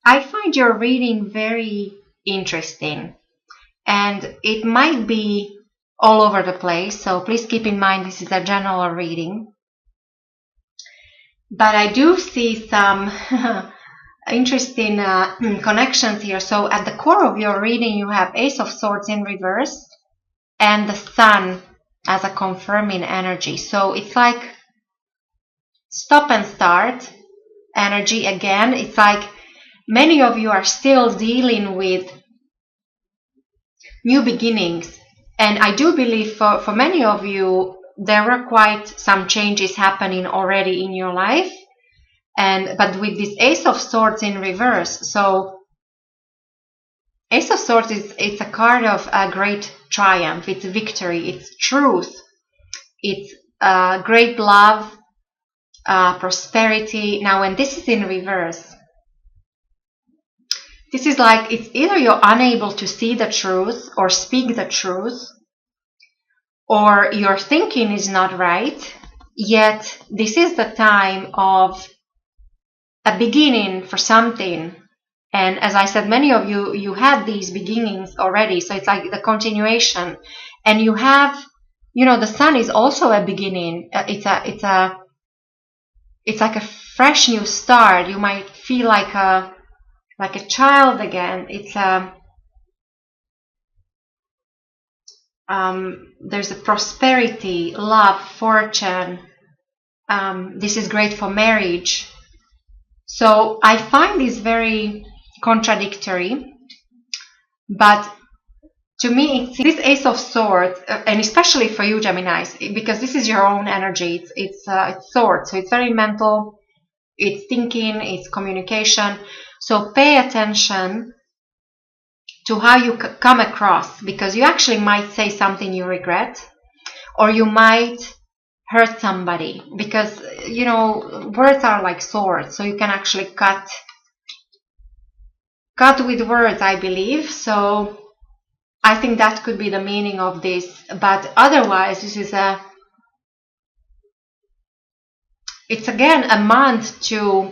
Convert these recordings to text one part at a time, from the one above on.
I find your reading very interesting, and it might be all over the place, so please keep in mind this is a general reading. But I do see some interesting connections here. So at the core of your reading, you have Ace of Swords in reverse and the Sun as a confirming energy. So it's like stop and start energy again. It's like many of you are still dealing with new beginnings. And I do believe for many of you, there were quite some changes happening already in your life. But with this Ace of Swords in reverse, so Ace of Swords it's a card of a great triumph, it's victory, it's truth, it's great love, prosperity. Now when this is in reverse, this is like it's either you're unable to see the truth or speak the truth, or your thinking is not right, yet this is the time of a beginning for something. And as I said, many of you had these beginnings already, so it's like the continuation. And you have, the Sun is also a beginning. It's like a fresh new start. You might feel like a child again. It's there's a prosperity, love, fortune. This is great for marriage. So I find this very contradictory, but to me, it's this Ace of Swords, and especially for you, Geminis, because this is your own energy. It's swords, so it's very mental. It's thinking, it's communication. So pay attention to how you come across, because you actually might say something you regret, or you might hurt somebody, because words are like swords, so you can actually cut with words, I believe. So I think that could be the meaning of this. But otherwise, this is it's again a month to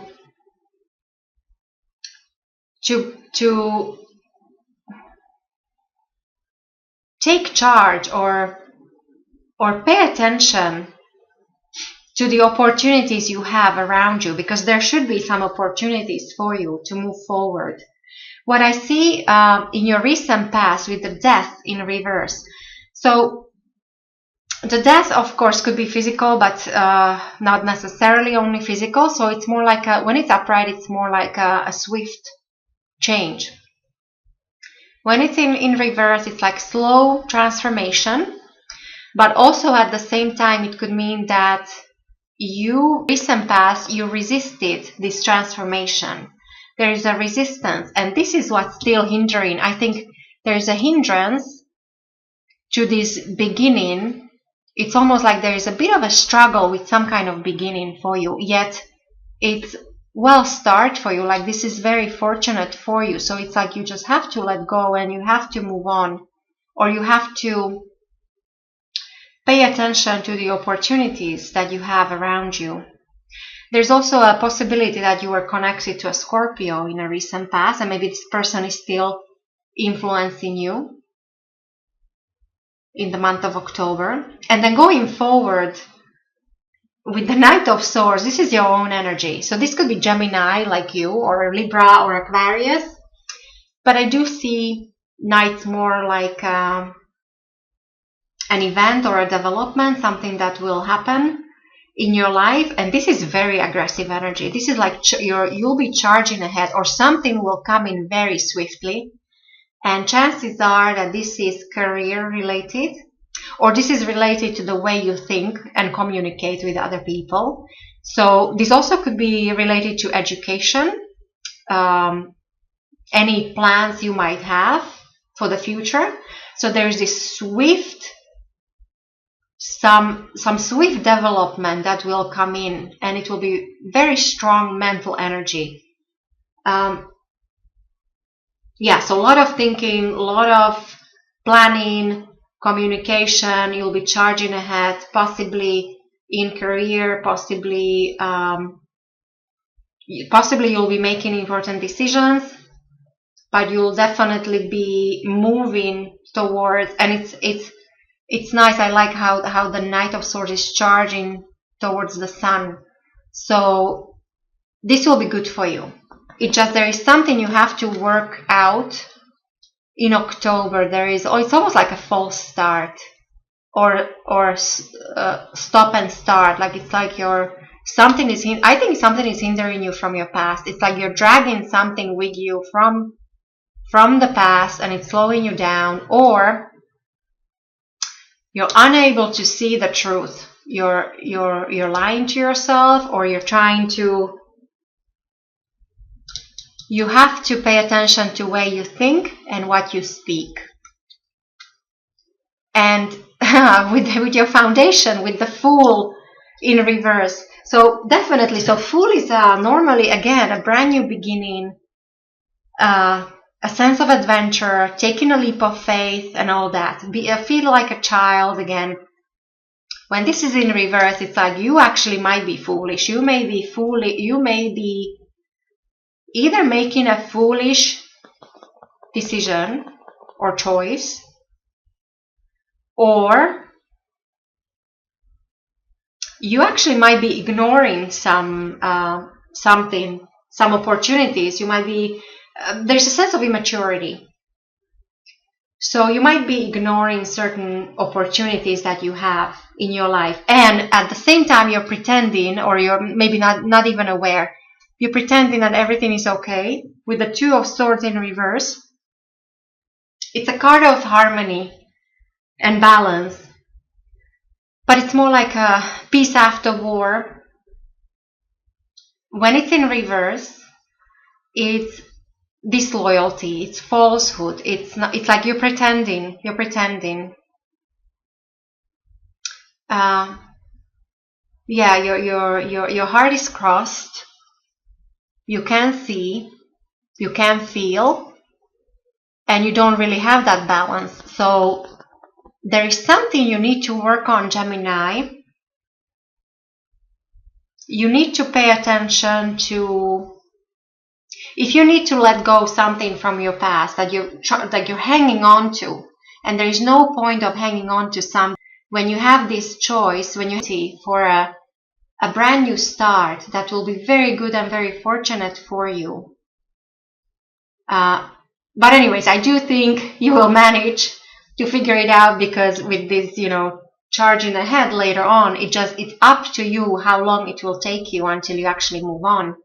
take charge or pay attention to the opportunities you have around you, because there should be some opportunities for you to move forward. What I see in your recent past with the Death in reverse. So the death, of course, could be physical, but not necessarily only physical. So it's more like when it's upright, it's more like a swift change. When it's in reverse, it's like slow transformation, but also at the same time, it could mean that recent past, you resisted this transformation. There is a resistance, and this is what's still hindering. I think there's a hindrance to this beginning. It's almost like there is a bit of a struggle with some kind of beginning for you, yet it's well start for you. Like this is very fortunate for you. So it's like you just have to let go and you have to move on, or you have to pay attention to the opportunities that you have around you. There's also a possibility that you were connected to a Scorpio in a recent past, and maybe this person is still influencing you in the month of October. And then going forward with the Knight of Swords, this is your own energy. So this could be Gemini like you, or Libra or Aquarius. But I do see Knights more like an event or a development, something that will happen in your life. And this is very aggressive energy. This is like you'll be charging ahead, or something will come in very swiftly. And chances are that this is career related, or this is related to the way you think and communicate with other people. So this also could be related to education, any plans you might have for the future. So there's this swift, some swift development that will come in, and it will be very strong mental energy. So a lot of thinking, a lot of planning, communication. You'll be charging ahead, possibly in career, possibly Possibly you'll be making important decisions, but you'll definitely be moving towards, and it's nice. I like how the Knight of Swords is charging towards the sun. So this will be good for you. There is something you have to work out in October. It's almost like a false start, or stop and start. Like it's like I think something is hindering you from your past. It's like you're dragging something with you from the past, and it's slowing you down, or you're unable to see the truth. You're lying to yourself, or you have to pay attention to where you think and what you speak. And with your foundation, with the Fool in reverse. So definitely, Fool is normally, again, a brand new beginning, a sense of adventure, taking a leap of faith and all that. Feel like a child again. When this is in reverse, it's like you actually might be foolish. You may be either making a foolish decision or choice, or you actually might be ignoring some opportunities. You might be there's a sense of immaturity. So you might be ignoring certain opportunities that you have in your life, and at the same time you're pretending, or you're maybe not even aware. You're pretending that everything is okay. With the Two of Swords in reverse, it's a card of harmony and balance, but it's more like a peace after war. When it's in reverse, it's disloyalty, it's falsehood. It's like you're pretending. Your heart is crossed. You can see, you can feel, and you don't really have that balance. So there is something you need to work on, Gemini. You need to pay attention to, if you need to let go of something from your past that you're hanging on to, and there is no point of hanging on to something when you have this choice, when you for a brand new start that will be very good and very fortunate for you. But anyways, I do think you will manage to figure it out, because with this, charging ahead later on, it's up to you how long it will take you until you actually move on.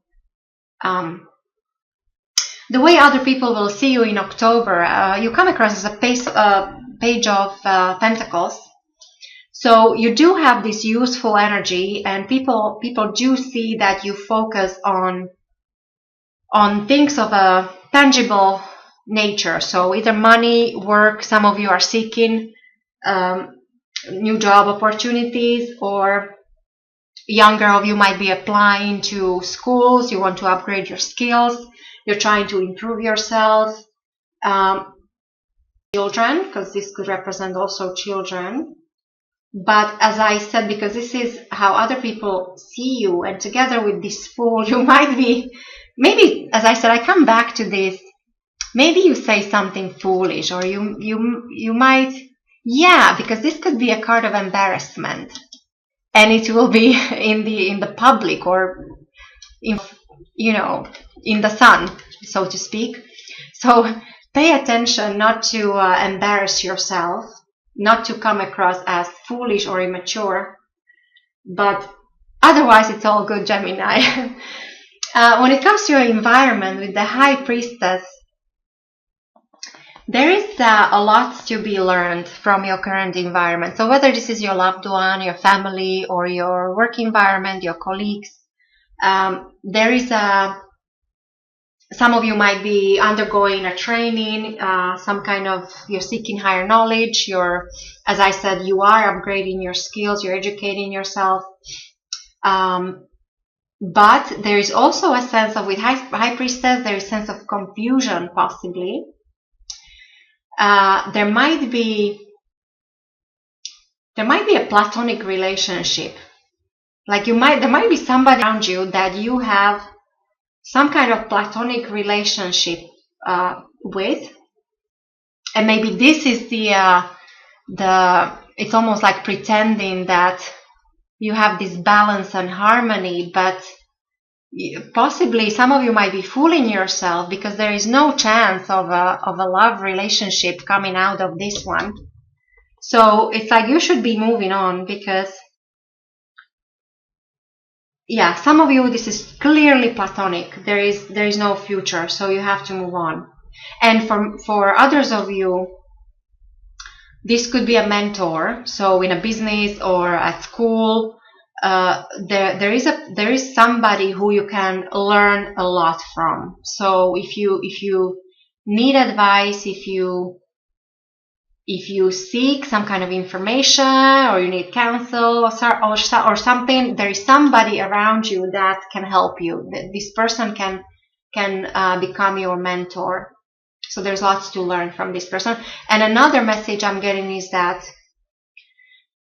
The way other people will see you in October, you come across as a page of Pentacles. So you do have this useful energy, and people do see that you focus on things of a tangible nature. So either money, work, some of you are seeking new job opportunities, or younger of you might be applying to schools. You want to upgrade your skills. You're trying to improve yourself. Children, because this could represent also children. But as I said, because this is how other people see you, and together with this Fool, you might be, maybe, as I said, I come back to this, maybe you say something foolish, or you might, because this could be a card of embarrassment, and it will be in the public, or in the sun, so to speak. So pay attention not to embarrass yourself, not to come across as foolish or immature, but otherwise it's all good, Gemini. When it comes to your environment with the High Priestess, there is a lot to be learned from your current environment. So whether this is your loved one, your family, or your work environment, your colleagues, there is some of you might be undergoing a training, you're seeking higher knowledge, as I said, you are upgrading your skills, you're educating yourself. But there is also a sense of, with High Priestess, there is a sense of confusion, possibly. There might be a platonic relationship. Like there might be somebody around you that you have some kind of platonic relationship with, and maybe this is it's almost like pretending that you have this balance and harmony, but possibly some of you might be fooling yourself, because there is no chance of a love relationship coming out of this one. So it's like you should be moving on, because yeah, some of you, this is clearly platonic. There is no future, so you have to move on. And for others of you, this could be a mentor. So in a business or at school, there is somebody who you can learn a lot from. So if you need advice, if you seek some kind of information, or you need counsel or something, there is somebody around you that can help you. This person can become your mentor. So there's lots to learn from this person. And another message I'm getting is that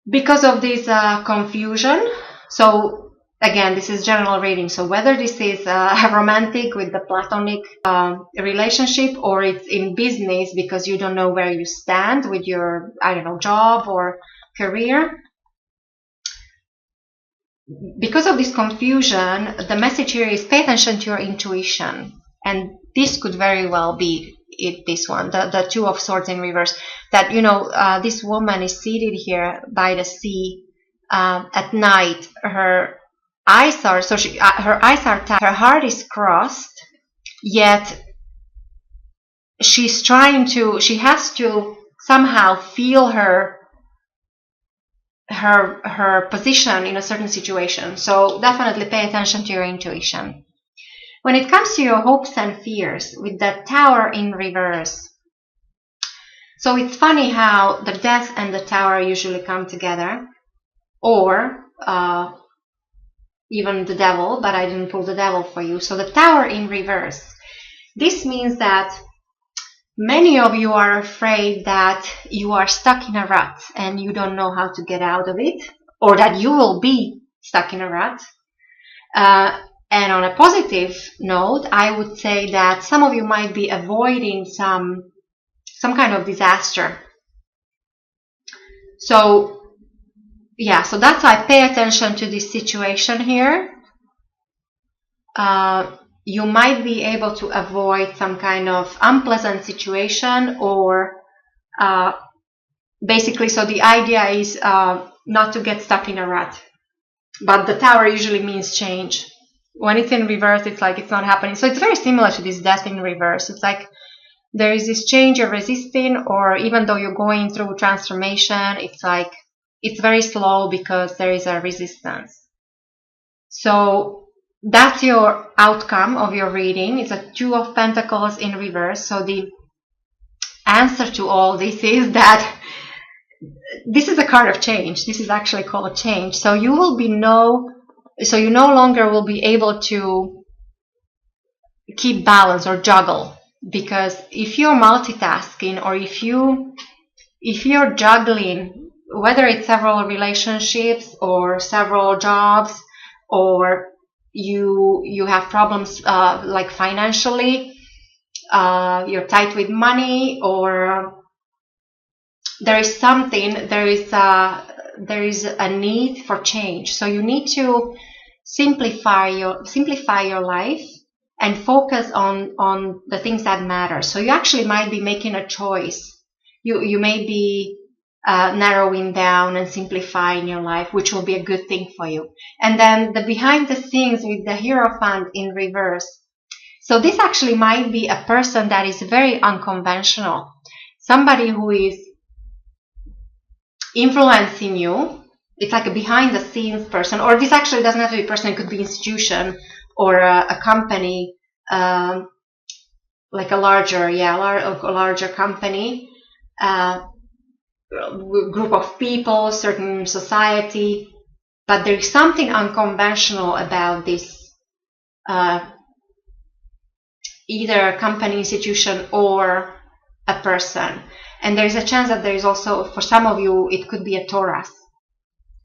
because of this confusion, so again, this is general reading, so whether this is romantic with the platonic relationship, or it's in business because you don't know where you stand with your, I don't know, job or career, because of this confusion, the message here is pay attention to your intuition. And this could very well be this one, the Two of Swords in reverse, that, this woman is seated here by the sea at night. Her eyes are tied, her heart is crossed, yet she has to somehow feel her position in a certain situation. So definitely pay attention to your intuition. When it comes to your hopes and fears, with the Tower in reverse, so it's funny how the Death and the Tower usually come together, or even the Devil, but I didn't pull the Devil for you. So the Tower in reverse, this means that many of you are afraid that you are stuck in a rut and you don't know how to get out of it, or that you will be stuck in a rut. And on a positive note, I would say that some of you might be avoiding some kind of disaster. So yeah, so that's why I pay attention to this situation here. You might be able to avoid some kind of unpleasant situation, or basically, so the idea is not to get stuck in a rut. But the Tower usually means change. When it's in reverse, it's like it's not happening. So it's very similar to this Death in reverse. It's like there is this change you're resisting, or even though you're going through transformation, it's like it's very slow because there is a resistance. So that's your outcome of your reading. It's a Two of Pentacles in reverse. So the answer to all this is that this is a card of change. This is actually called a change. So you no longer will be able to keep balance or juggle, because if you're multitasking, or if you're juggling, whether it's several relationships or several jobs, or you have problems like financially, you're tight with money, or there is a need for change. So you need to simplify your life and focus on the things that matter. So you actually might be making a choice. You may be narrowing down and simplifying your life, which will be a good thing for you. And then the behind the scenes with the Hierophant in reverse. So this actually might be a person that is very unconventional, somebody who is influencing you. It's like a behind the scenes person, or this actually doesn't have to be a person. It could be institution or a company, like a larger company, group of people, certain society. But there is something unconventional about this, either a company, institution, or a person. And there is a chance that there is also, for some of you, it could be a Taurus.